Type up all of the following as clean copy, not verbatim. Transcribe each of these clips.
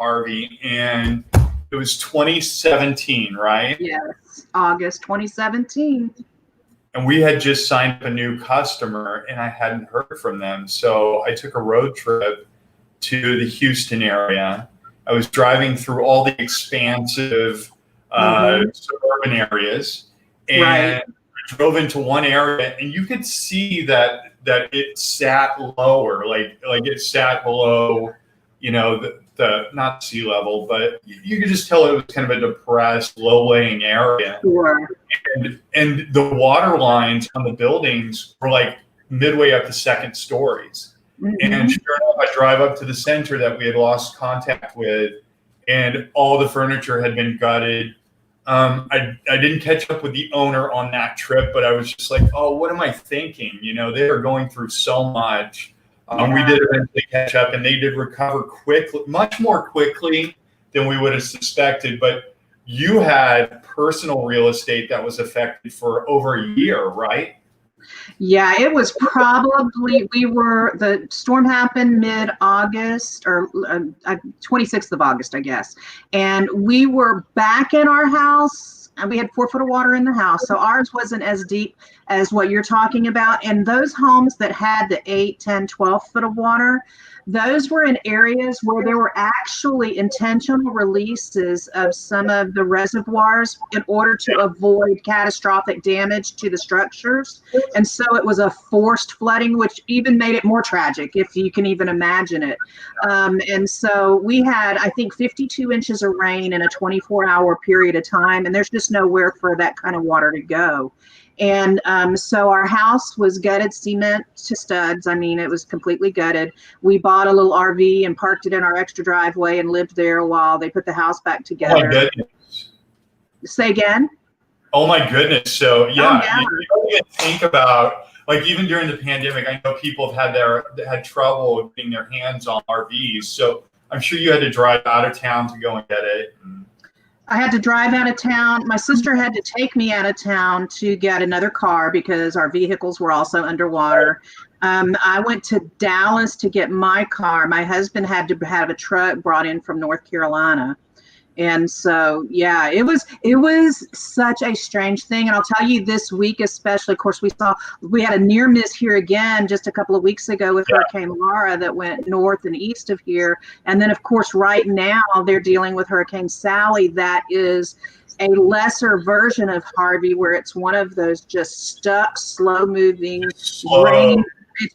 RV, and it was 2017, right? Yes, August 2017. And we had just signed up a new customer, and I hadn't heard from them. So I took a road trip to the Houston area. I was driving through all the expansive suburban areas, and I drove into one area, and you could see that it sat lower, like it sat below, the not sea level, but you could just tell it was kind of a depressed, low-lying area. Sure. And the water lines on the buildings were like midway up to second stories. And sure enough, I drive up to the center that we had lost contact with, and all the furniture had been gutted. I didn't catch up with the owner on that trip, but I was just like, oh, what am I thinking? They are going through so much. We did eventually catch up, and they did recover quickly, much more quickly than we would have suspected. But you had personal real estate that was affected for over a year, right? Yeah, it was probably, the storm happened mid-August or 26th of August, I guess. And we were back in our house, and we had 4 foot of water in the house. So ours wasn't as deep as what you're talking about. And those homes that had the 8, 10, 12 foot of water, those were in areas where there were actually intentional releases of some of the reservoirs in order to avoid catastrophic damage to the structures. And so it was a forced flooding, which even made it more tragic, if you can even imagine it. And so we had, I think, 52 inches of rain in a 24-hour period of time, and there's just nowhere for that kind of water to go. And so our house was gutted, cement to studs. I mean, it was completely gutted. We bought a little RV and parked it in our extra driveway and lived there while they put the house back together. Oh my goodness. Say again? Oh my goodness. So you don't even think about, like, even during the pandemic, I know people have had trouble getting their hands on RVs. So I'm sure you had to drive out of town to go and get it. I had to drive out of town. My sister had to take me out of town to get another car because our vehicles were also underwater. I went to Dallas to get my car. My husband had to have a truck brought in from North Carolina. And so, yeah, it was such a strange thing. And I'll tell you, this week especially, of course, we had a near miss here again just a couple of weeks ago with Hurricane Laura that went north and east of here. And then, of course, right now they're dealing with Hurricane Sally. That is a lesser version of Harvey, where it's one of those just stuck, slow-moving rain.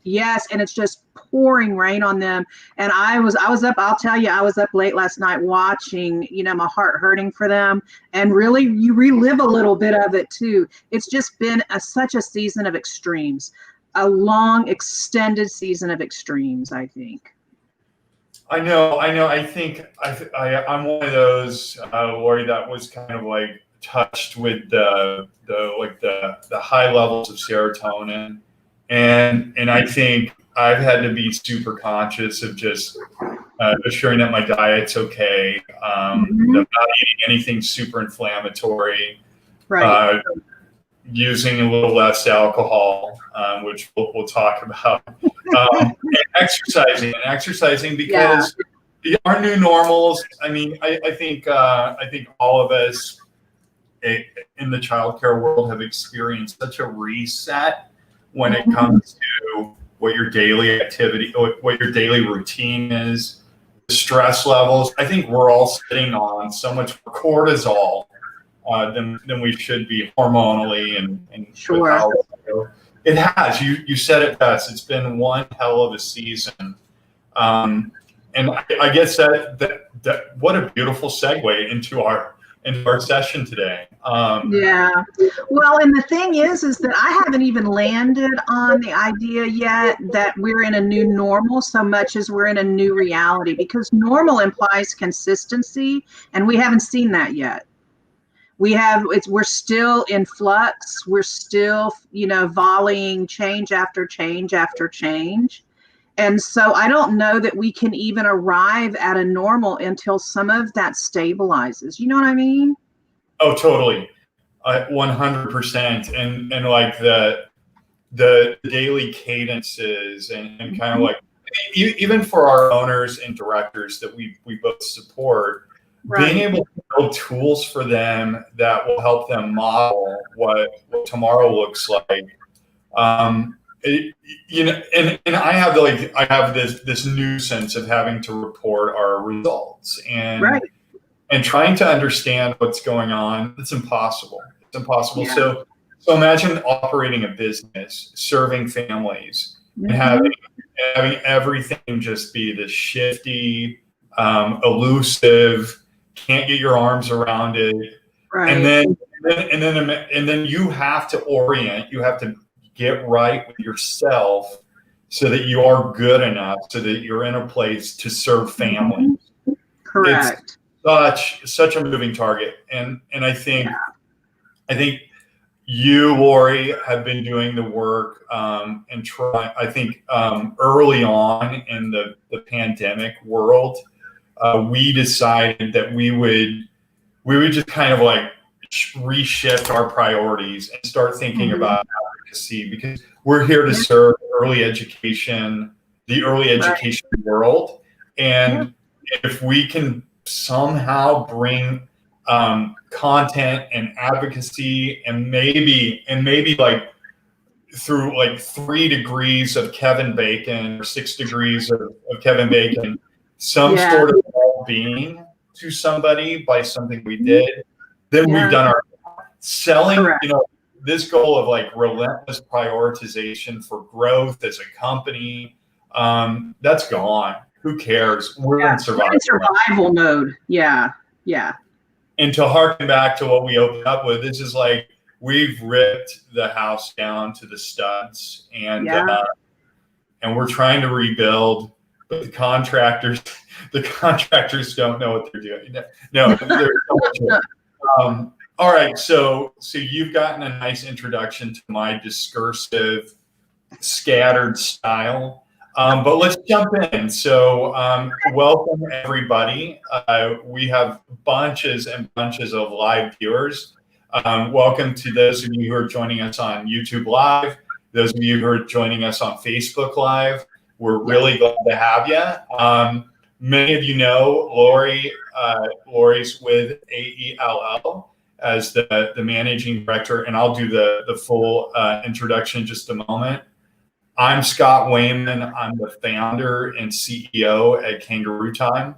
Yes, and it's just pouring rain on them. And I was up, I'll tell you, I was up late last night watching, my heart hurting for them. And really, you relive a little bit of it too. It's just been such a season of extremes, a long, extended season of extremes, I think. I know. I think I'm one of those, Lori, that was kind of like touched with the high levels of serotonin. And I think I've had to be super conscious of just assuring that my diet's okay, not eating anything super inflammatory, right. Using a little less alcohol, which we'll talk about, and exercising because our new normals. I mean, I think all of us in the childcare world have experienced such a reset when it comes to what your daily activity, what your daily routine is, the stress levels. I think we're all sitting on so much cortisol than we should be hormonally and sure. It has. You said it best. It's been one hell of a season. And I guess that what a beautiful segue into our session today. Yeah. Well, and the thing is that I haven't even landed on the idea yet that we're in a new normal so much as we're in a new reality, because normal implies consistency, and we haven't seen that yet. We're still in flux. We're still, volleying change after change after change. And so I don't know that we can even arrive at a normal until some of that stabilizes. You know what I mean? Oh, totally. 100%. And like the daily cadences and kind of like even for our owners and directors that we both support, being able to build tools for them that will help them model what tomorrow looks like. And I have this new sense of having to report our results and trying to understand what's going on. It's impossible. It's impossible. Yeah. So imagine operating a business, serving families, and having everything just be this shifty, elusive, can't get your arms around it, and then you have to orient. You have to get right with yourself so that you are good enough, so that you're in a place to serve families. Correct. It's such a moving target, and I think you, Lori, have been doing the work and try. I think early on in the pandemic world, we decided that we would just kind of like reshift our priorities and start thinking about advocacy, because we're here to serve early education, the early education world, and if we can somehow bring content and advocacy and maybe like through like 3 degrees of Kevin Bacon or 6 degrees of Kevin Bacon, some sort of well-being to somebody by something we did, then we've done our selling. This goal of like relentless prioritization for growth as a company, that's gone. Who cares? We're in survival mode. Yeah. And to harken back to what we opened up with, this is like we've ripped the house down to the studs, and we're trying to rebuild, but the contractors don't know what they're doing. No, all right. So you've gotten a nice introduction to my discursive, scattered style. But let's jump in. So welcome, everybody. We have bunches and bunches of live viewers. Welcome to those of you who are joining us on YouTube Live, those of you who are joining us on Facebook Live. We're really glad to have you. Many of you know Lori's with AELL as the managing director, and I'll do the full introduction in just a moment. I'm Scott Wayman. I'm the founder and CEO at Kangarootime.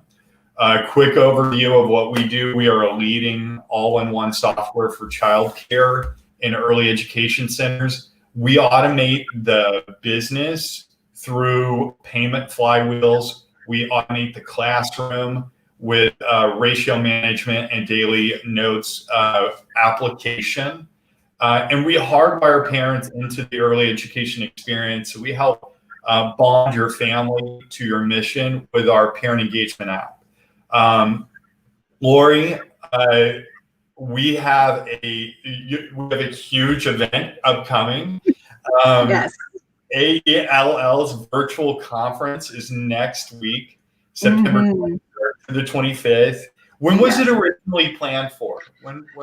A quick overview of what we do. We are a leading all-in-one software for childcare in early education centers. We automate the business through payment flywheels. We automate the classroom with ratio management and daily notes application. And we hardwire parents into the early education experience. So we help bond your family to your mission with our parent engagement app. Lori, we have a huge event upcoming. AELL's virtual conference is next week, September 23rd to the 25th. When was it originally planned for?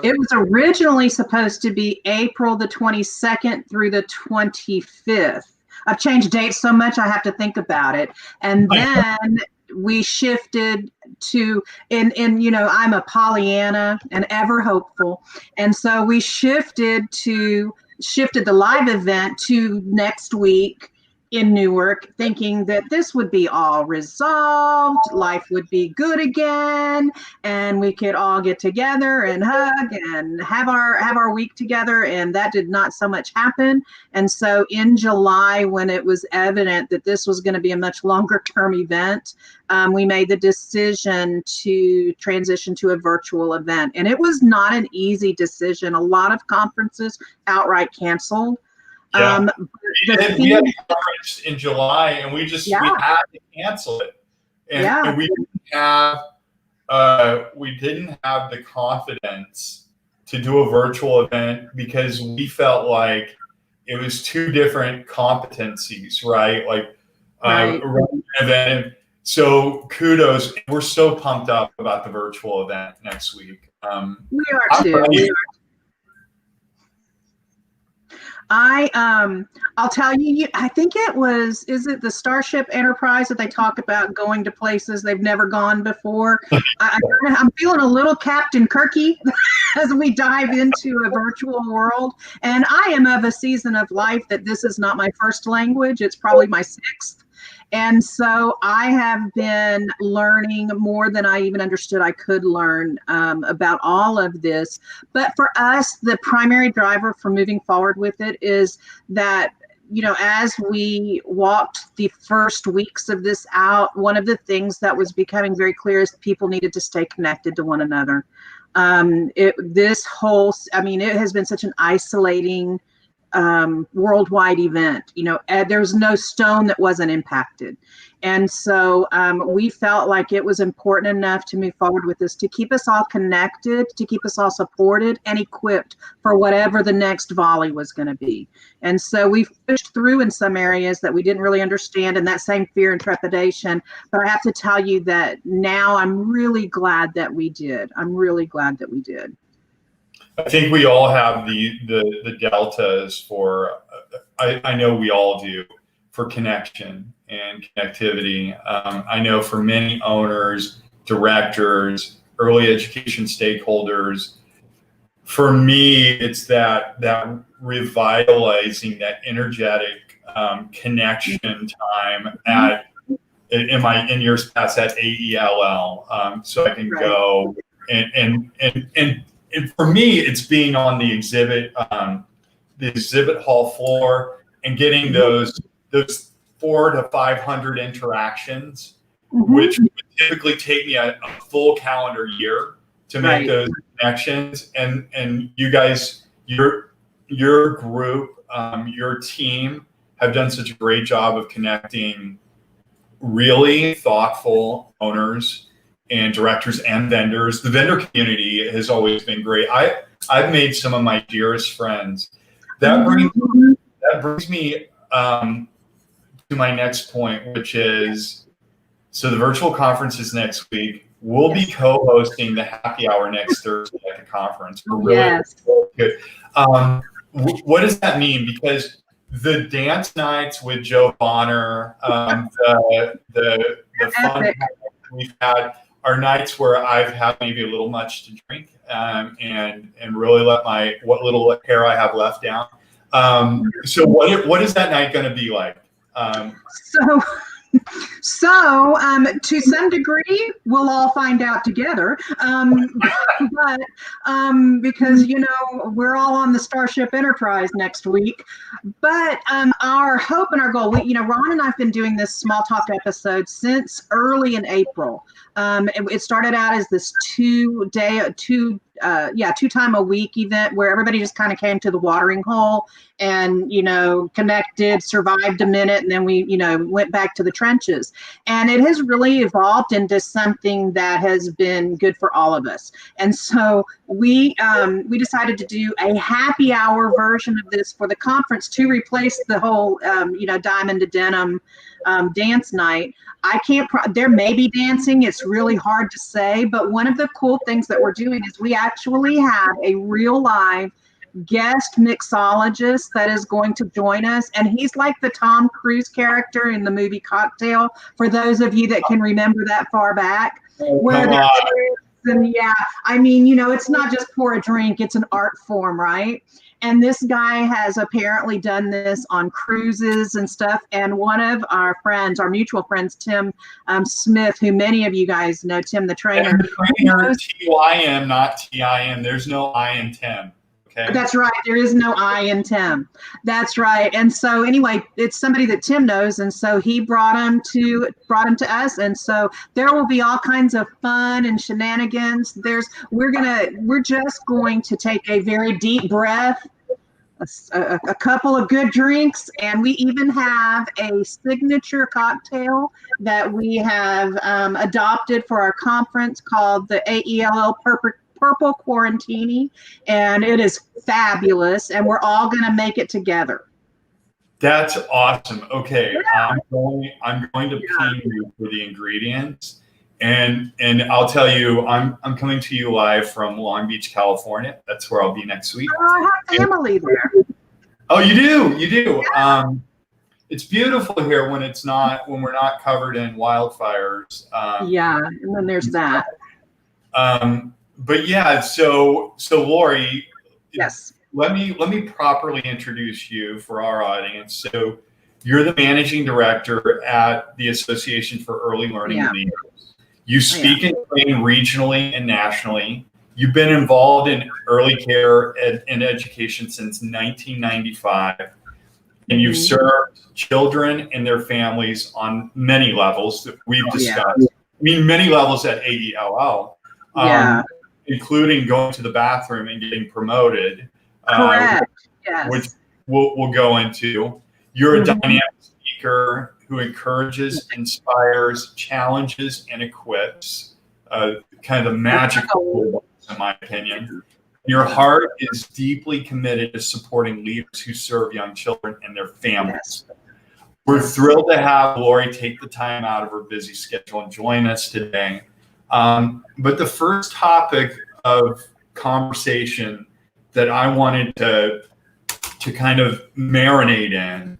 It was originally supposed to be April the 22nd through the 25th. I've changed dates so much I have to think about it. And then we shifted to, I'm a Pollyanna and ever hopeful. And so we shifted the live event to next week in Newark, thinking that this would be all resolved, life would be good again, and we could all get together and hug and have our week together. And that did not so much happen. And so in July, when it was evident that this was going to be a much longer term event, we made the decision to transition to a virtual event. And it was not an easy decision. A lot of conferences outright canceled. We had a conference in July, and we had to cancel it. And we didn't have the confidence to do a virtual event because we felt like it was 2 different competencies, right? Like running an event. So kudos. We're so pumped up about the virtual event next week. We are too. I'll tell you, I think is it the Starship Enterprise that they talk about going to places they've never gone before? I'm feeling a little Captain Kirky as we dive into a virtual world. And I am of a season of life that this is not my first language. It's probably my sixth. And so I have been learning more than I even understood I could learn about all of this. But for us, the primary driver for moving forward with it is that, as we walked the first weeks of this out, one of the things that was becoming very clear is people needed to stay connected to one another. It has been such an isolating worldwide event. There's no stone that wasn't impacted. And so we felt like it was important enough to move forward with this, to keep us all connected, to keep us all supported and equipped for whatever the next volley was going to be. And so we pushed through in some areas that we didn't really understand, and that same fear and trepidation. But I have to tell you that now I'm really glad that we did. I'm really glad that we did. I think we all have the deltas for, I know we all do, for connection and connectivity. I know for many owners, directors, early education stakeholders, for me, it's that revitalizing, that energetic connection time in years past at AELL, so I can go and for me, it's being on the exhibit hall floor and getting those 400 to 500 interactions, which would typically take me a full calendar year to make those connections. And you guys, your group, your team have done such a great job of connecting really thoughtful owners and directors and vendors. The vendor community has always been great. I've made some of my dearest friends. That brings me to my next point, which is, so the virtual conference is next week. We'll be co-hosting the happy hour next Thursday at the conference. We're really good. What does that mean? Because the dance nights with Joe Bonner, the fun we've had, are nights where I've had maybe a little much to drink and really let what little hair I have left down. So what is that night going to be like? So to some degree, we'll all find out together. But because, we're all on the Starship Enterprise next week. But our hope and our goal, Ron and I have been doing this small talk episode since early in April. It started out as this 2 time a week event where everybody just kind of came to the watering hole and, connected, survived a minute, and then we, went back to the trenches. And it has really evolved into something that has been good for all of us. And so we decided to do a happy hour version of this for the conference to replace the whole, diamond to denim dance night. There may be dancing. It's really hard to say, but one of the cool things that we're doing is we actually have a real live guest mixologist that is going to join us. And he's like the Tom Cruise character in the movie Cocktail, for those of you that can remember that far back. It's not just pour a drink, it's an art form, right? And this guy has apparently done this on cruises and stuff. And one of our friends, our mutual friends, Tim Smith, who many of you guys know, Tim the trainer. And the trainer, T-Y-M, not T-I-M. There's no I in Tim. Okay. That's right. There is no I in Tim. That's right. And so anyway, it's somebody that Tim knows, and so he brought him to us. And so there will be all kinds of fun and shenanigans. We're just going to take a very deep breath, a couple of good drinks, and we even have a signature cocktail that we have adopted for our conference called the AELL Purple Quarantini, and it is fabulous, and we're all going to make it together. That's awesome. Okay, yeah. I'm going to ping you for the ingredients, and I'll tell you, I'm coming to you live from Long Beach, California. That's where I'll be next week. Oh, I have family there. Oh, you do. It's beautiful here when we're not covered in wildfires. Yeah, and then there's that. But yeah, so Lori, Yes. let me properly introduce you for our audience. So you're the managing director at the Association for Early Learning Leaders. You speak and train regionally and nationally. You've been involved in early care and education since 1995, and you've served children and their families on many levels that we've discussed. I mean, many levels at AELL, including going to the bathroom and getting promoted. Correct. Which we'll go into. You're a dynamic speaker who encourages, inspires, challenges, and equips. Kind of a magical, in my opinion. Your heart is deeply committed to supporting leaders who serve young children and their families. We're thrilled to have Lori take the time out of her busy schedule and join us today. But the first topic of conversation that I wanted to kind of marinate in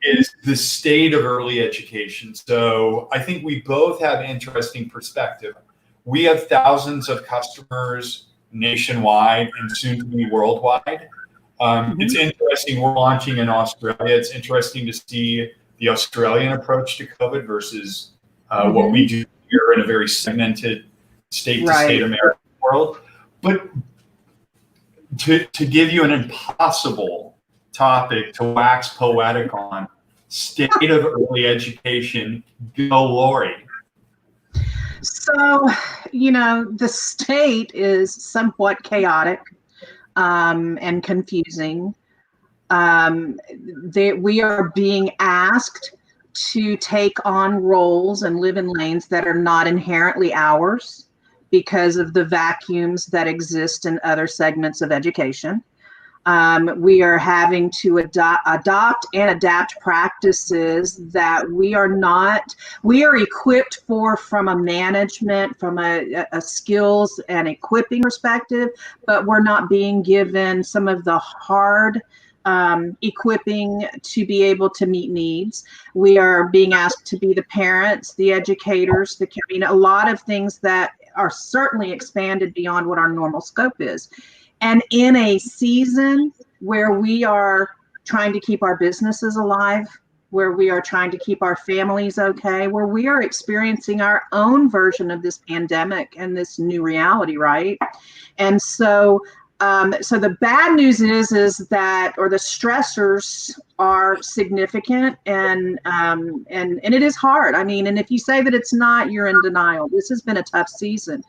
is the state of early education. So I think we both have interesting perspective. We have thousands of customers nationwide and soon to be worldwide. It's interesting. We're launching in Australia. It's interesting to see the Australian approach to COVID versus what we do here in a very segmented state-to-state American world. But to give you an impossible topic to wax poetic on, state of early education, go Lori. So, the state is somewhat chaotic and confusing. We are being asked to take on roles and live in lanes that are not inherently ours because of the vacuums that exist in other segments of education. We are having to adopt and adapt practices that we are equipped for from a management, from a skills and equipping perspective, but we're not being given some of the hard equipping to be able to meet needs. We are being asked to be the parents, the educators, a lot of things that are certainly expanded beyond what our normal scope is. And in a season where we are trying to keep our businesses alive, where we are trying to keep our families okay, where we are experiencing our own version of this pandemic and this new reality, right? And so the bad news is that, or the stressors are significant, and it is hard. I mean, and if you say that it's not, you're in denial. This has been a tough season.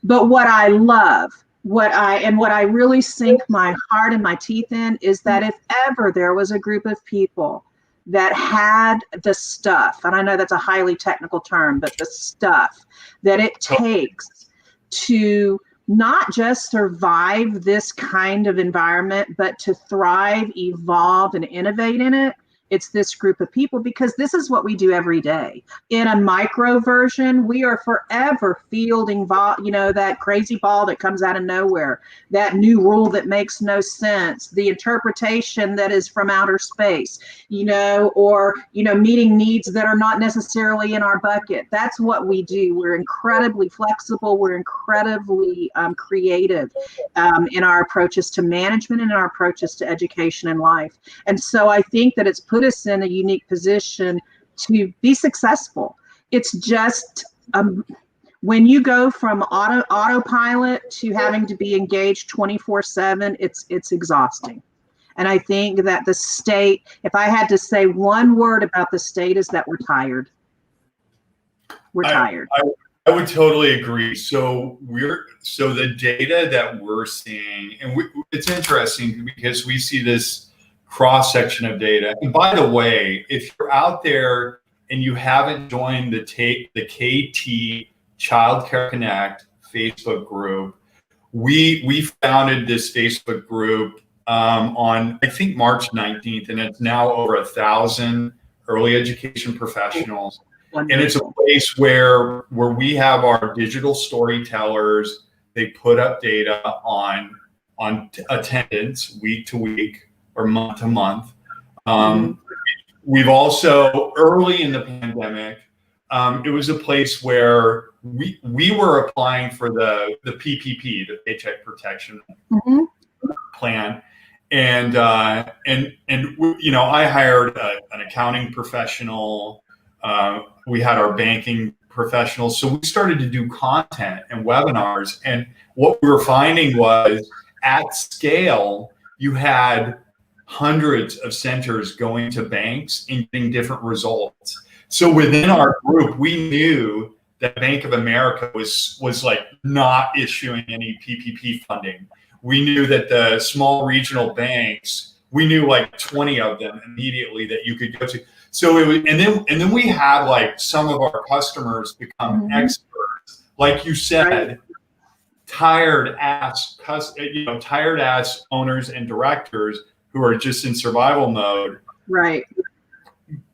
But what I love, what I really sink my heart and my teeth in is that if ever there was a group of people that had the stuff, and I know that's a highly technical term, but the stuff that it takes to not just survive this kind of environment, but to thrive, evolve, and innovate in it, it's this group of people, because this is what we do every day. In a micro version, we are forever fielding that crazy ball that comes out of nowhere, that new rule that makes no sense, the interpretation that is from outer space, or meeting needs that are not necessarily in our bucket. That's what we do. We're incredibly flexible. We're incredibly creative in our approaches to management and in our approaches to education and life. And so I think that it's put us in a unique position to be successful. It's just when you go from autopilot to having to be engaged 24/7, it's exhausting. And I think that the state, if I had to say one word about the state, is that we're tired. We're tired. I would totally agree. So the data that we're seeing, and it's interesting because we see this cross section of data. And by the way, if you're out there and you haven't joined the KT Childcare Connect Facebook group, we founded this Facebook group on, I think, March 19th, and it's now over 1,000 early education professionals. And it's a place where we have our digital storytellers. They put up data on attendance week to week, or month to month. We've also, early in the pandemic, it was a place where we were applying for the PPP, the Paycheck Protection Plan, and you know, I hired an accounting professional. We had our banking professionals, so we started to do content and webinars. And what we were finding was, at scale, you had hundreds of centers going to banks and getting different results. So within our group, we knew that Bank of America was like not issuing any PPP funding. We knew that the small regional banks, we knew like 20 of them immediately that you could go to. So it was, and then we had like some of our customers become experts, like you said, tired ass owners and directors who are just in survival mode,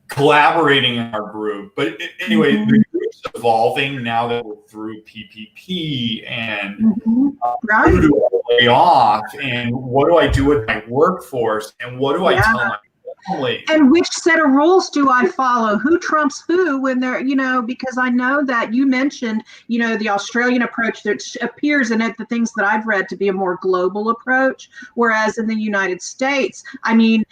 collaborating in our group. But anyway, the group's evolving now that we're through PPP, and who do I lay off, and what do I do with my workforce, and what do I tell my family? And which set of rules do I follow? Who trumps who when they're, you know, because I know that you mentioned, you know, the Australian approach that appears in it, the things that I've read to be a more global approach, whereas in the United States, I mean,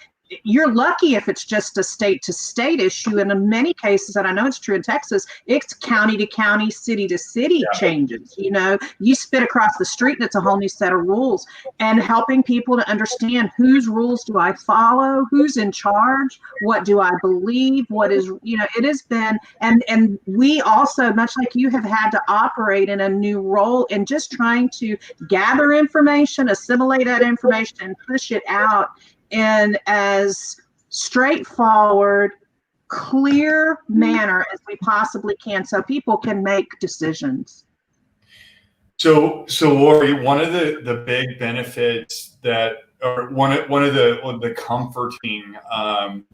you're lucky if it's just a state to state issue. And in many cases, and I know it's true in Texas, it's county to county, city to city changes. You know, you spit across the street and it's a whole new set of rules, and helping people to understand whose rules do I follow, who's in charge, what do I believe, what is, you know, it has been, and we also, much like you, have had to operate in a new role in just trying to gather information, assimilate that information, and push it out in as straightforward, clear manner as we possibly can, so people can make decisions. So Lori, one of the big benefits that, or one of the comforting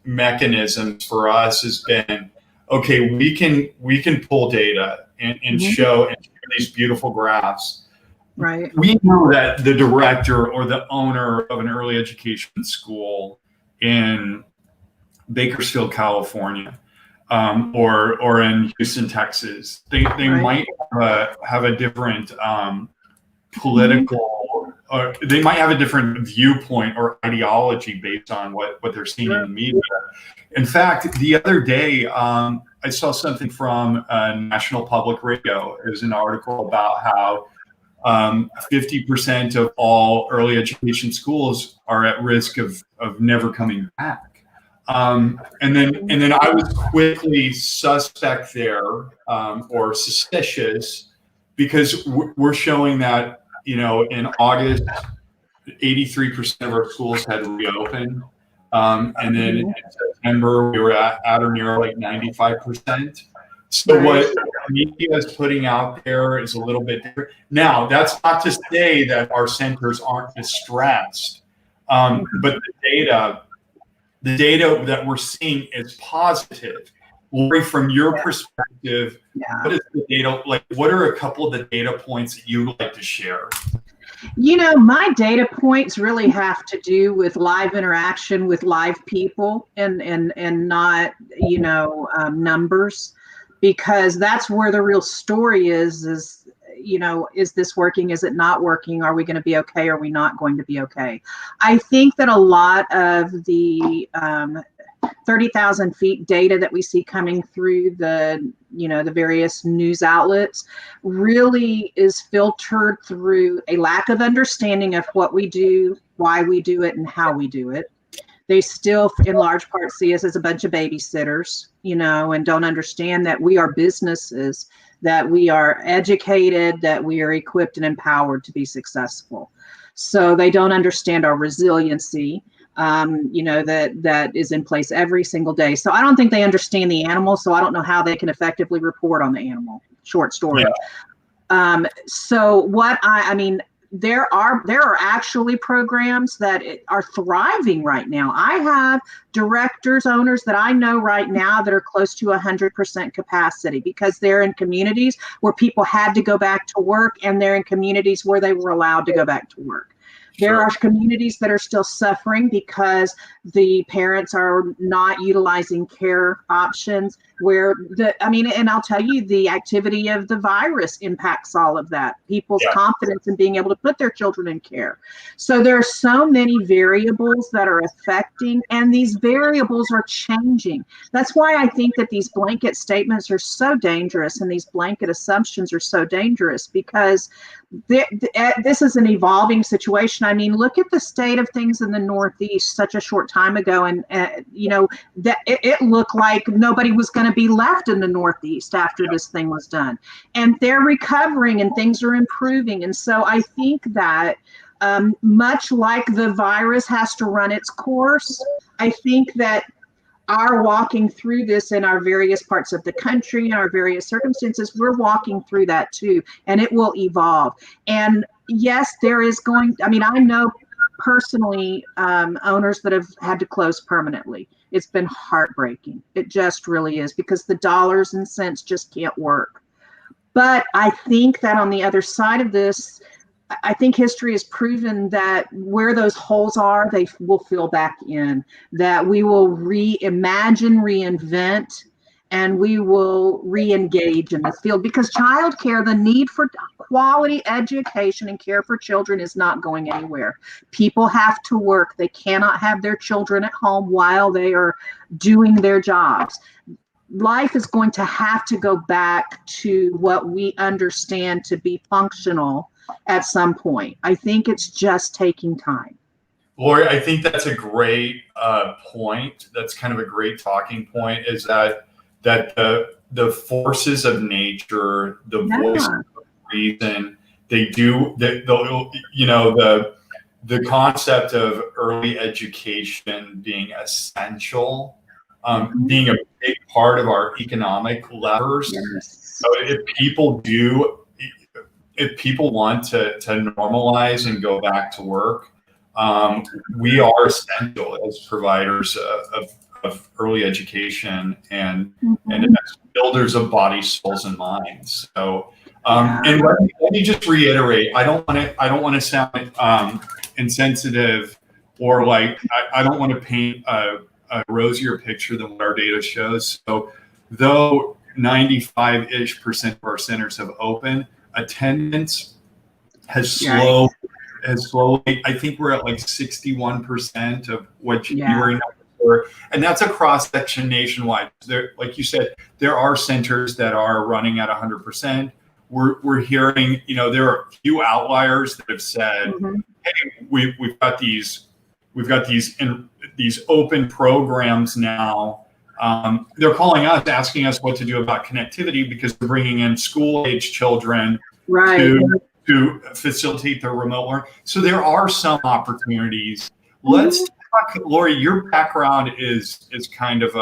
mechanisms for us has been, okay, we can pull data and show these beautiful graphs. Right. We know that the director or the owner of an early education school in Bakersfield, California, or in Houston, Texas, they might have a different political, or they might have a different viewpoint or ideology based on what they're seeing in the media. In fact, the other day, I saw something from National Public Radio. It was an article about how 50% of all early education schools are at risk of never coming back. And then I was quickly suspect there, or suspicious, because we're showing that, you know, in August, 83% of our schools had reopened. And then in September, we were at or near like 95%. So what media is putting out there is a little bit different. Now, that's not to say that our centers aren't distressed, but the data that we're seeing is positive. Lori, from your perspective, what is the data like? What are a couple of the data points that you would like to share? You know, my data points really have to do with live interaction with live people, and not, you know, numbers. Because that's where the real story is, you know, is this working? Is it not working? Are we going to be okay? Are we not going to be okay? I think that a lot of the 30,000 feet data that we see coming through the, you know, the various news outlets really is filtered through a lack of understanding of what we do, why we do it, and how we do it. They still, in large part, see us as a bunch of babysitters, you know, and don't understand that we are businesses, that we are educated, that we are equipped and empowered to be successful. So they don't understand our resiliency, you know, that is in place every single day. So I don't think they understand the animal, so I don't know how they can effectively report on the animal. Short story. Yeah. So what I mean, there are actually programs that are thriving right now. I have directors, owners that I know right now that are close to 100% capacity, because they're in communities where people had to go back to work, and they're in communities where they were allowed to go back to work. There Sure. are communities that are still suffering because the parents are not utilizing care options where and I'll tell you, the activity of the virus impacts all of that, people's Yeah. confidence in being able to put their children in care. So there are so many variables that are affecting, and these variables are changing. That's why I think that these blanket statements are so dangerous and these blanket assumptions are so dangerous, because this is an evolving situation. I mean, look at the state of things in the Northeast such a short time ago, and that it looked like nobody was going to be left in the Northeast after this thing was done, and they're recovering and things are improving. And so I think that much like the virus has to run its course, I think that our walking through this in our various parts of the country and our various circumstances, we're walking through that too, and it will evolve. And yes, there is I know personally owners that have had to close permanently. It's been heartbreaking. It just really is, because the dollars and cents just can't work. But I think that on the other side of this, I think history has proven that where those holes are, they will fill back in, that we will reimagine, reinvent, and we will re-engage in this field, because childcare, the need for quality education and care for children is not going anywhere. People have to work. They cannot have their children at home while they are doing their jobs. Life is going to have to go back to what we understand to be functional at some point. I think it's just taking time. Lori, I think that's a great point. That's kind of a great talking point, is that the forces of nature, the voice of reason, the concept of early education being essential, being a big part of our economic levers. Yes. So if people want to normalize and go back to work, we are essential as providers of early education and as builders of bodies, souls, and minds. So, and let me just reiterate: I don't want to sound insensitive, or like I don't want to paint a rosier picture than what our data shows. So, though 95-ish% of our centers have opened, attendance has slowly. I think we're at like 61% of what January numbers were, and that's a cross section nationwide. There, like you said, there are centers that are running at 100%. We're hearing, there are a few outliers that have said, "Hey, we've got these open programs now." They're calling us, asking us what to do about connectivity, because they're bringing in school-age children to facilitate their remote learning. So there are some opportunities. Let's talk, Lori, your background is kind of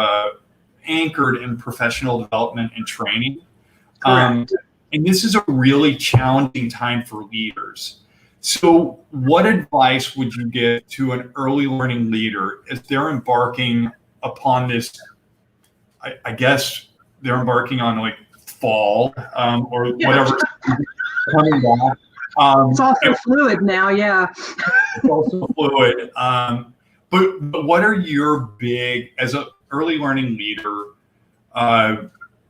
anchored in professional development and training. And this is a really challenging time for leaders. So what advice would you give to an early learning leader as they're embarking upon this? I guess they're embarking on like fall or whatever coming back. It's also fluid now, It's also fluid. But what are your as an early learning leader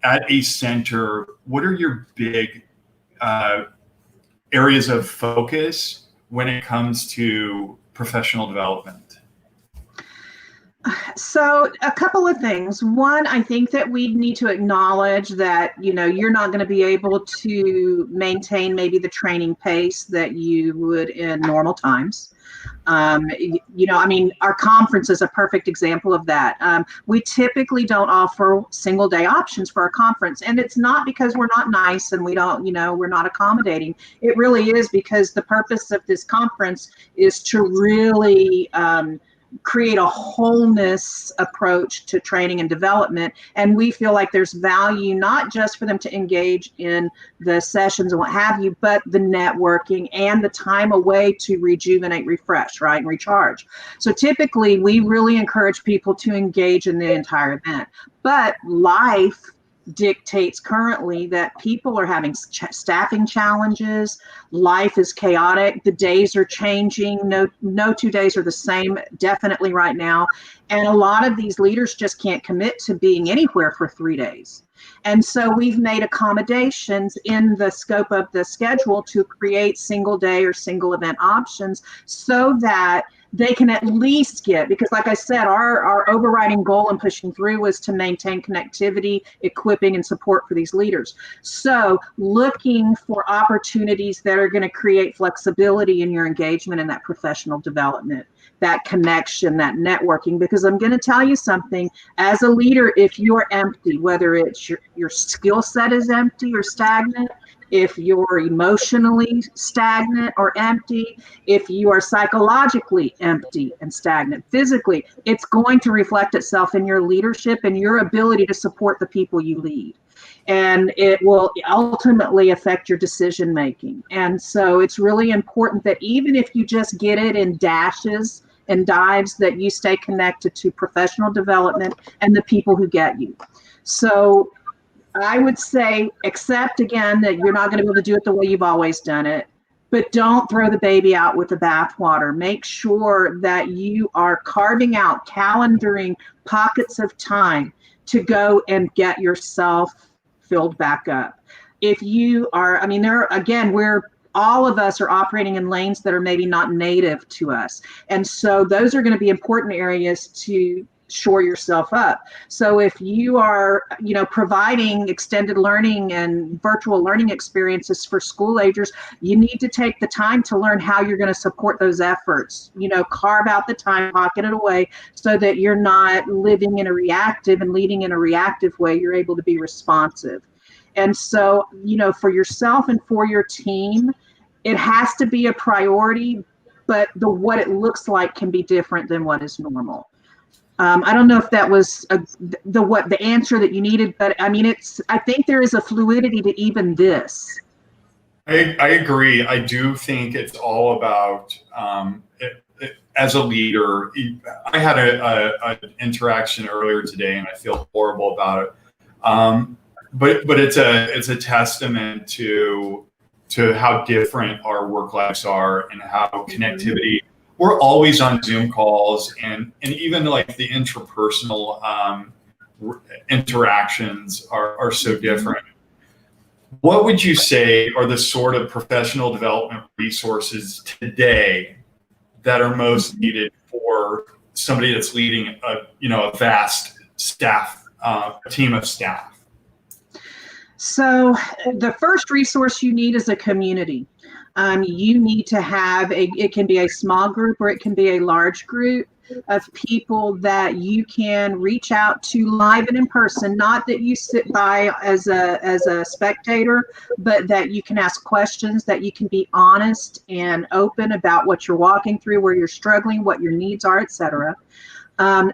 at a center, what are your big areas of focus when it comes to professional development? So a couple of things. One, I think that we need to acknowledge that, you're not going to be able to maintain maybe the training pace that you would in normal times. Our conference is a perfect example of that. We typically don't offer single day options for our conference, and it's not because we're not nice and we're not accommodating. It really is because the purpose of this conference is to really create a wholeness approach to training and development. And we feel like there's value, not just for them to engage in the sessions and what have you, but the networking and the time away to rejuvenate, refresh, right, and recharge. So typically we really encourage people to engage in the entire event. But life dictates currently that people are having staffing challenges. Life is chaotic. The days are changing. No 2 days are the same, definitely right now. And a lot of these leaders just can't commit to being anywhere for 3 days. And so we've made accommodations in the scope of the schedule to create single day or single event options so that they can at least get, because like I said, our overriding goal in pushing through was to maintain connectivity, equipping, and support for these leaders. So looking for opportunities that are going to create flexibility in your engagement and that professional development, that connection, that networking, because I'm going to tell you something, as a leader, if you're empty, whether it's your skill set is empty or stagnant, if you're emotionally stagnant or empty, if you are psychologically empty and stagnant, physically, it's going to reflect itself in your leadership and your ability to support the people you lead. And it will ultimately affect your decision making. And so it's really important that even if you just get it in dashes and dives, that you stay connected to professional development and the people who get you. So I would say, accept again that you're not going to be able to do it the way you've always done it, but don't throw the baby out with the bathwater. Make sure that you are carving out, calendaring pockets of time to go and get yourself filled back up. If you are, all of us are operating in lanes that are maybe not native to us. And so those are going to be important areas to shore yourself up. So if you are, providing extended learning and virtual learning experiences for school agers, you need to take the time to learn how you're going to support those efforts. Carve out the time, pocket it away so that you're not living in a reactive and leading in a reactive way. You're able to be responsive. And so, for yourself and for your team, it has to be a priority, but what it looks like can be different than what is normal. I don't know if that was the answer that you needed, but I think there is a fluidity to even this. I agree. I do think it's all about, as a leader, I had an interaction earlier today and I feel horrible about it. But it's a testament to how different our work lives are and how connectivity. We're always on Zoom calls and even like the interpersonal interactions are so different. What would you say are the sort of professional development resources today that are most needed for somebody that's leading a vast staff, team of staff? So the first resource you need is a community. You need to have it can be a small group or it can be a large group of people that you can reach out to live and in person, not that you sit by as a spectator, but that you can ask questions, that you can be honest and open about what you're walking through, where you're struggling, what your needs are, etc.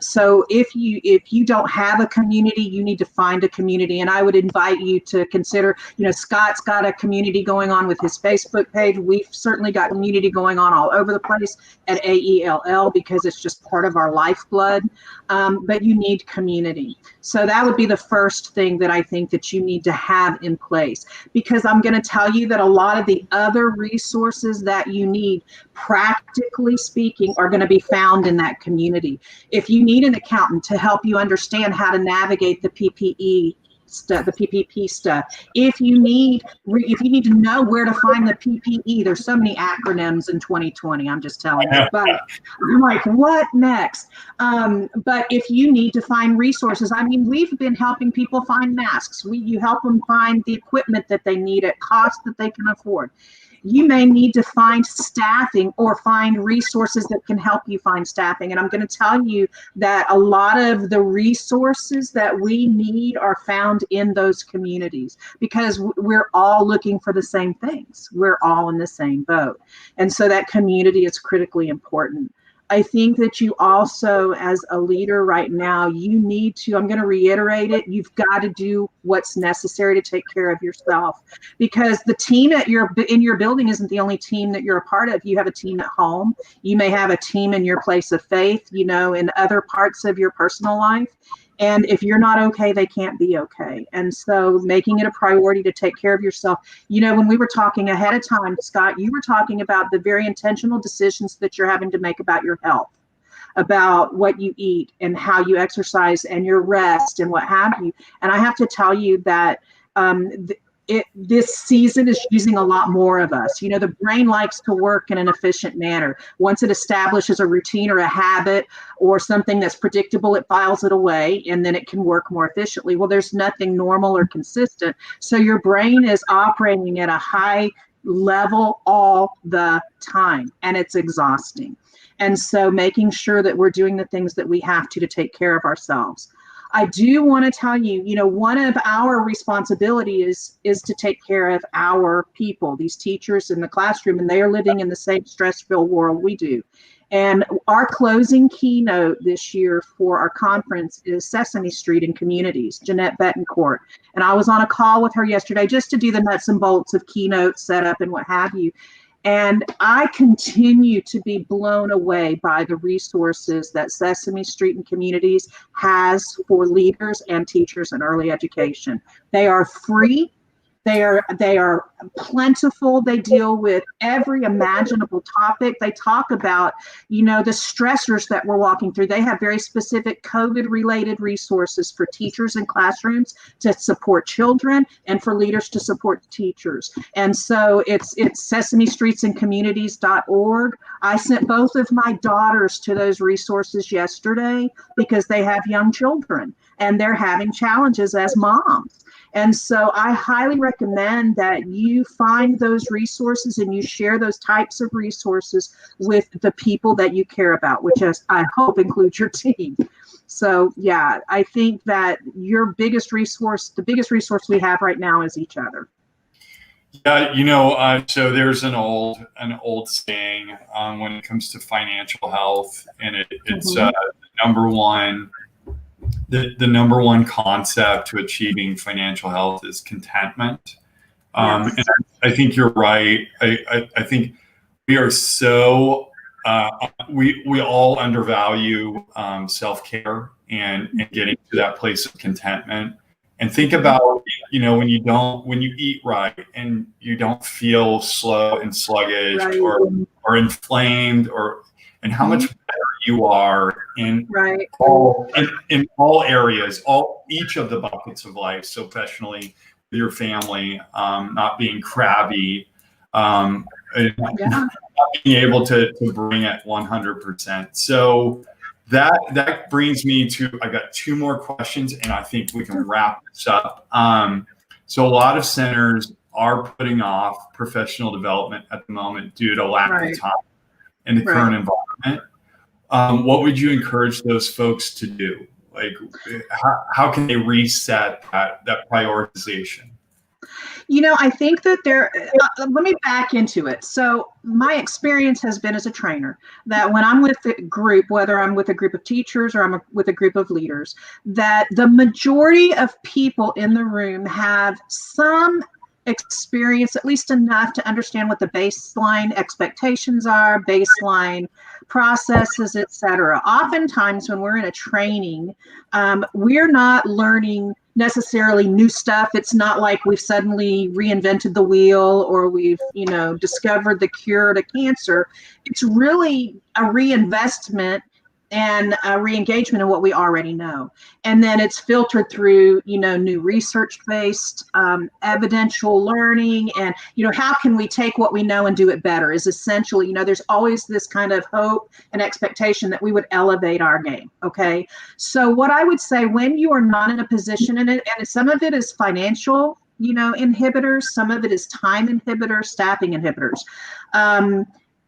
So if you don't have a community, you need to find a community. And I would invite you to consider, Scott's got a community going on with his Facebook page. We've certainly got community going on all over the place at AELL because it's just part of our lifeblood. But you need community. So that would be the first thing that I think that you need to have in place, because I'm going to tell you that a lot of the other resources that you need, practically speaking, are going to be found in that community. If you need an accountant to help you understand how to navigate the PPE stuff, the PPP stuff, if you need to know where to find the PPE, there's so many acronyms in 2020. I'm just telling you, but I'm like, what next? But if you need to find resources, we've been helping people find masks. You help them find the equipment that they need at cost that they can afford. You may need to find staffing or find resources that can help you find staffing. And I'm going to tell you that a lot of the resources that we need are found in those communities, because we're all looking for the same things. We're all in the same boat. And so that community is critically important. I think that you also, as a leader right now, you need to, I'm going to reiterate it, you've got to do what's necessary to take care of yourself, because the team in your building isn't the only team that you're a part of. You have a team at home. You may have a team in your place of faith, in other parts of your personal life. And if you're not okay, they can't be okay. And so making it a priority to take care of yourself. When we were talking ahead of time, Scott, you were talking about the very intentional decisions that you're having to make about your health, about what you eat and how you exercise and your rest and what have you. And I have to tell you that this season is using a lot more of us. The brain likes to work in an efficient manner. Once it establishes a routine or a habit or something that's predictable, it files it away and then it can work more efficiently. Well, there's nothing normal or consistent. So your brain is operating at a high level all the time, and it's exhausting. And so making sure that we're doing the things that we have to take care of ourselves. I do want to tell you, one of our responsibilities is to take care of our people, these teachers in the classroom, and they are living in the same stress-filled world we do. And our closing keynote this year for our conference is Sesame Street and Communities, Jeanette Betancourt. And I was on a call with her yesterday just to do the nuts and bolts of keynote setup and what have you. And I continue to be blown away by the resources that Sesame Street and Communities has for leaders and teachers in early education. They are free. They are plentiful. They deal with every imaginable topic. They talk about, the stressors that we're walking through. They have very specific COVID-related resources for teachers in classrooms to support children and for leaders to support teachers. And so it's sesamestreetsandcommunities.org. I sent both of my daughters to those resources yesterday because they have young children and they're having challenges as moms. And so I highly recommend that you find those resources and you share those types of resources with the people that you care about, which I hope includes your team. So yeah, I think that the biggest resource we have right now is each other. Yeah, so there's an old saying when it comes to financial health, and it's the number one concept to achieving financial health is contentment. Yes. And I think you're right. I think we are so we all undervalue self-care and getting to that place of contentment. And think about, when you eat right and you don't feel slow and sluggish, right, or inflamed, and how much better you are in right, in all areas, each of the buckets of life. So professionally, with your family, not being crabby, not being able to bring it 100%. So that brings me to, I got two more questions, and I think we can wrap this up. So a lot of centers are putting off professional development at the moment due to lack of time in the current environment. What would you encourage those folks to do? Like, how can they reset that prioritization? I think that let me back into it. So my experience has been as a trainer that when I'm with a group, whether I'm with a group of teachers or I'm with a group of leaders, that the majority of people in the room have some experience, at least enough to understand what the baseline expectations are, baseline processes, etc. Oftentimes when we're in a training, we're not learning necessarily new stuff. It's not like we've suddenly reinvented the wheel or we've, discovered the cure to cancer. It's really a reinvestment and a re-engagement in what we already know. And then it's filtered through, new research-based evidential learning. And, how can we take what we know and do it better is essentially, there's always this kind of hope and expectation that we would elevate our game. Okay. So what I would say when you are not in a position in it, and some of it is financial, inhibitors, some of it is time inhibitors, staffing inhibitors.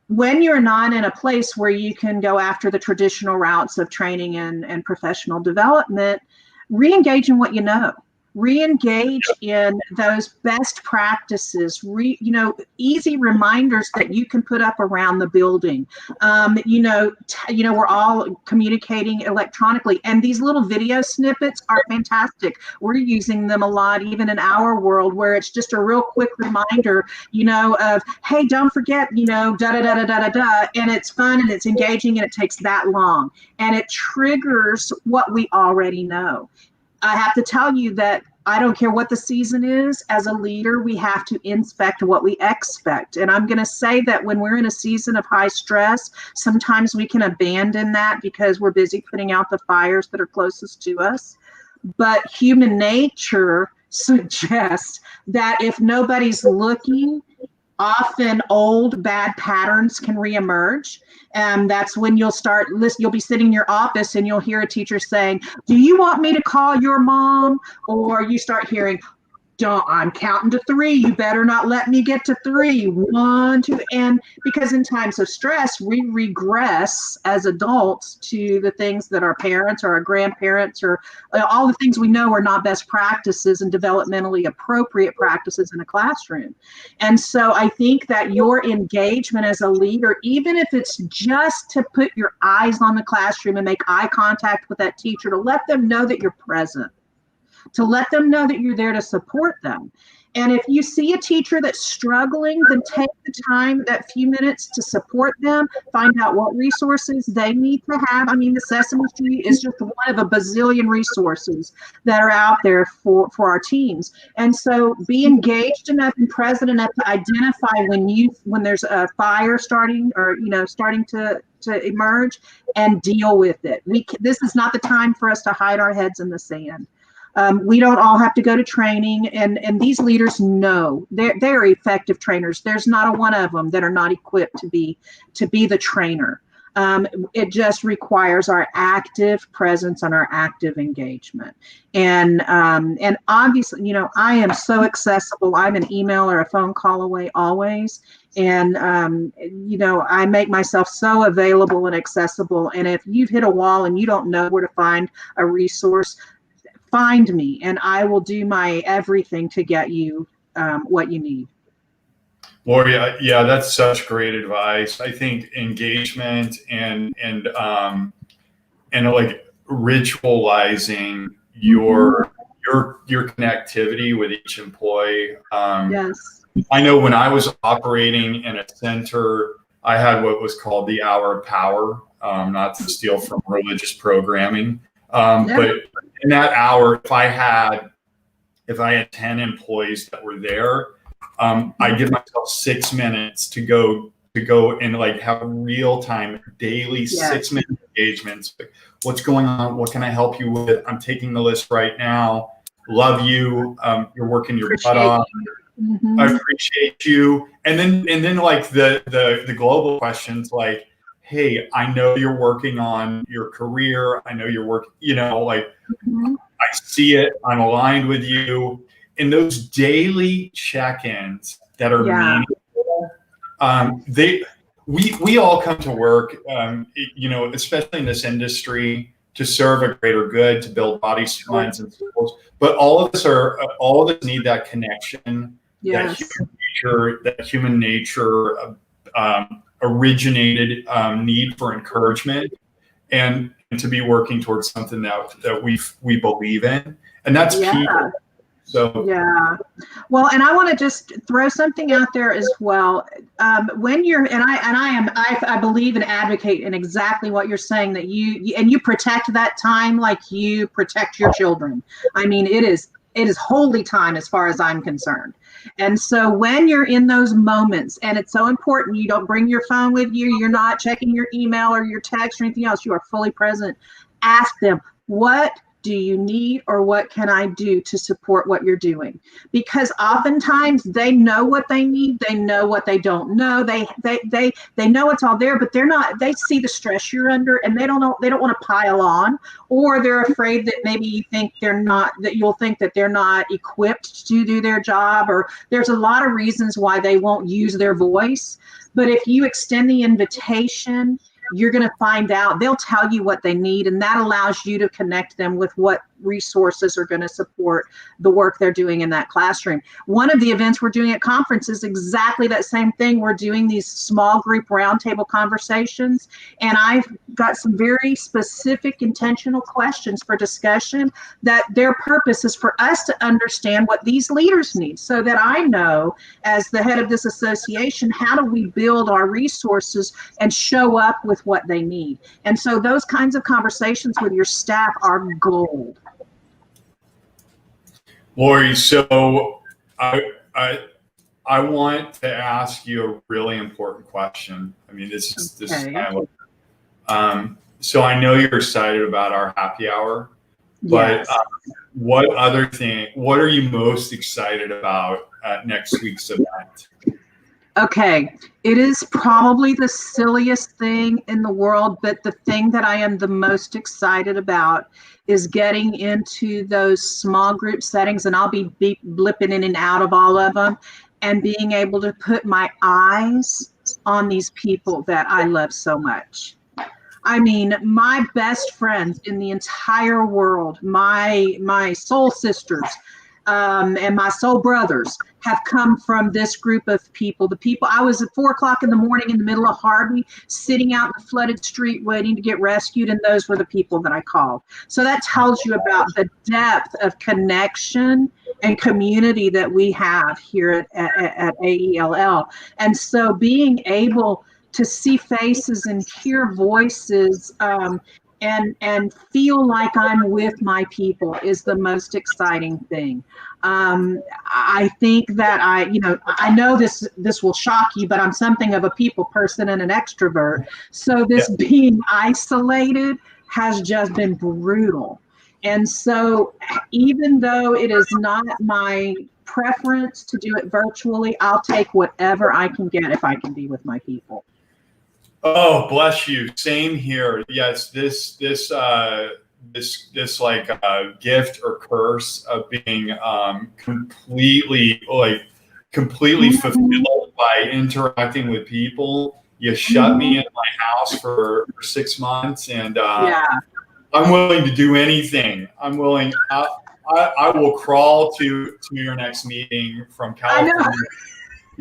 When you're not in a place where you can go after the traditional routes of training and professional development, re-engage in what you know. Re-engage in those best practices, easy reminders that you can put up around the building. We're all communicating electronically, and these little video snippets are fantastic. We're using them a lot, even in our world, where it's just a real quick reminder, of, hey, don't forget, da da da da da da, and it's fun and it's engaging and it takes that long, and it triggers what we already know. I have to tell you that I don't care what the season is, as a leader, we have to inspect what we expect. And I'm going to say that when we're in a season of high stress, sometimes we can abandon that because we're busy putting out the fires that are closest to us. But human nature suggests that if nobody's looking, often old bad patterns can reemerge. And that's when you'll be sitting in your office and you'll hear a teacher saying, do you want me to call your mom? Or you start hearing, I'm counting to 3. You better not let me get to 3. 1, 2. And because in times of stress, we regress as adults to the things that our parents or our grandparents or all the things we know are not best practices and developmentally appropriate practices in a classroom. And so I think that your engagement as a leader, even if it's just to put your eyes on the classroom and make eye contact with that teacher, to let them know that you're present, to let them know that you're there to support them. And if you see a teacher that's struggling, then take the time, that few minutes, to support them, find out what resources they need to have. I mean, the Sesame Street is just one of a bazillion resources that are out there for our teams. And so be engaged enough and present enough to identify when there's a fire starting or, starting to emerge, and deal with it. This is not the time for us to hide our heads in the sand. We don't all have to go to training, and these leaders know they're effective trainers. There's not a one of them that are not equipped to be the trainer. It just requires our active presence and our active engagement. And obviously, I am so accessible. I'm an email or a phone call away always. And, I make myself so available and accessible. And if you've hit a wall and you don't know where to find a resource, find me, and I will do my everything to get you what you need. Lori, yeah, that's such great advice. I think engagement and like ritualizing your connectivity with each employee. Yes. I know when I was operating in a center, I had what was called the hour of power, not to steal from religious programming. But in that hour, if I had 10 employees that were there, I give myself 6 minutes to go and like have real time daily 6-minute engagements. What's going on? What can I help you with? I'm taking the list right now. Love you. You're working your butt off. Mm-hmm. I appreciate you. And then like the global questions, like, hey, I know you're working on your career. I know you're working, mm-hmm. I see it. I'm aligned with you. And those daily check-ins that are meaningful, we all come to work, especially in this industry, to serve a greater good, to build bodies, minds, and souls. But all of us need that connection, that human nature, originated need for encouragement, and to be working towards something that we believe in, and that's people. So well, and I want to just throw something out there as well. When you're I believe and advocate in exactly what you're saying, that you protect that time like you protect your children. I mean, it is holy time as far as I'm concerned. And so when you're in those moments, and it's so important, you don't bring your phone with you, you're not checking your email or your text or anything else, you are fully present. Ask them, what do you need, or what can I do to support what you're doing? Because oftentimes they know what they need, they know what they don't know, they know it's all there, but they see the stress you're under, and they don't want to pile on, or they're afraid that maybe you'll think that they're not equipped to do their job, or there's a lot of reasons why they won't use their voice. But if you extend the invitation, you're going to find out, they'll tell you what they need, and that allows you to connect them with what resources are going to support the work they're doing in that classroom. One of the events we're doing at conference is exactly that same thing. We're doing these small group roundtable conversations, and I've got some very specific intentional questions for discussion that their purpose is for us to understand what these leaders need, so that I know, as the head of this association, how do we build our resources and show up with what they need. And so those kinds of conversations with your staff are gold. Lori, so I want to ask you a really important question. I mean, this is kind of, so I know you're excited about our happy hour, but Yes. what are you most excited about at next week's event? Okay, it is probably the silliest thing in the world, but the thing that I am the most excited about is getting into those small group settings, and I'll be blipping in and out of all of them, and being able to put my eyes on these people that I love so much. I mean, my best friends in the entire world, my soul sisters, and my soul brothers have come from this group of people. The people, I was at 4 o'clock in the morning in the middle of Harvey, sitting out in the flooded street waiting to get rescued, and those were the people that I called. So that tells you about the depth of connection and community that we have here at AELL. And so being able to see faces and hear voices, and feel like I'm with my people is the most exciting thing. I think that I know this will shock you, but I'm something of a people person and an extrovert. So this being isolated has just been brutal. And so even though it is not my preference to do it virtually, I'll take whatever I can get if I can be with my people. Oh, bless you. Same here. Yes, this like gift or curse of being completely fulfilled by interacting with people. You shut me in my house for 6 months, and I'm willing to do anything. I'm willing. I will crawl to your next meeting from California.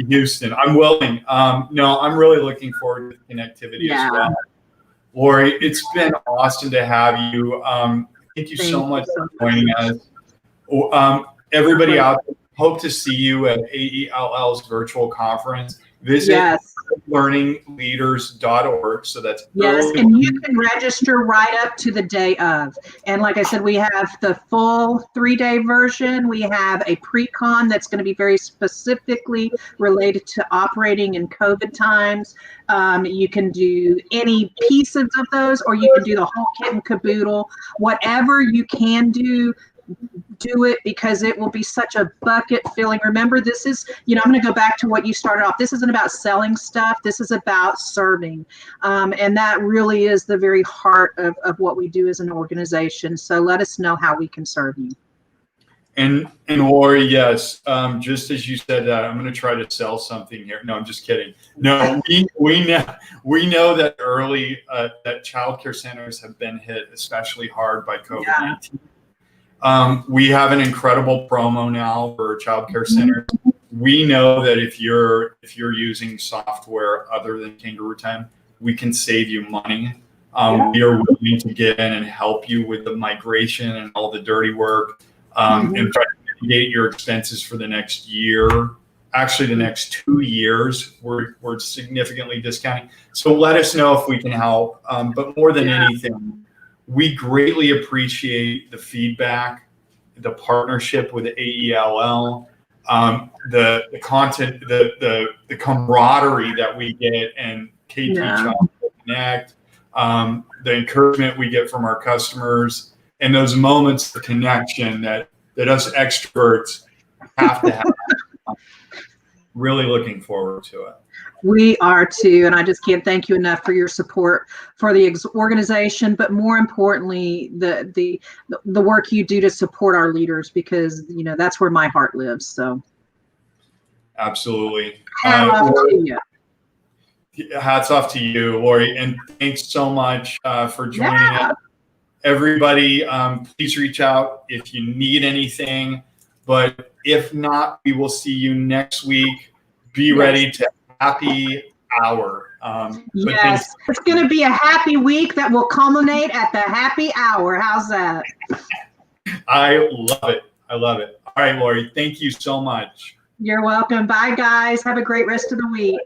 Houston. I'm willing. No, I'm really looking forward to the connectivity as well. Lori, it's been awesome to have you. Thank you so much for joining us. Everybody out there, hope to see you at AELL's virtual conference. Visit learningleaders.org. So that's and you can register right up to the day of. And like I said, we have the full 3-day version. We have a pre-con that's going to be very specifically related to operating in COVID times. You can do any pieces of those, or you can do the whole kit and caboodle. Whatever you can do it, because it will be such a bucket filling. Remember, this is, I'm going to go back to what you started off. This isn't about selling stuff. This is about serving. And that really is the very heart of what we do as an organization. So let us know how we can serve you. And Lori, yes, just as you said that, I'm going to try to sell something here. No, I'm just kidding. No, we know that early that childcare centers have been hit especially hard by COVID-19. We have an incredible promo now for childcare centers. We know that if you're using software other than Kangarootime, we can save you money. We are willing to get in and help you with the migration and all the dirty work, and try to mitigate your expenses for the next year. Actually, the next 2 years, we're significantly discounting. So let us know if we can help. But more than anything, we greatly appreciate the feedback, the partnership with AELL, the content, the camaraderie that we get, and KT Child Connect, the encouragement we get from our customers, and those moments of connection that us extroverts have to have. Really looking forward to it. We are too, and I just can't thank you enough for your support for the organization, but more importantly, the work you do to support our leaders, because that's where my heart lives. So, absolutely. Lori, hats off to you, Lori, and thanks so much for joining us. everybody, please reach out if you need anything. But if not, we will see you next week. Be ready to happy hour. Yes, it's going to be a happy week that will culminate at the happy hour. How's that? I love it. I love it. All right, Lori, thank you so much. You're welcome. Bye, guys. Have a great rest of the week.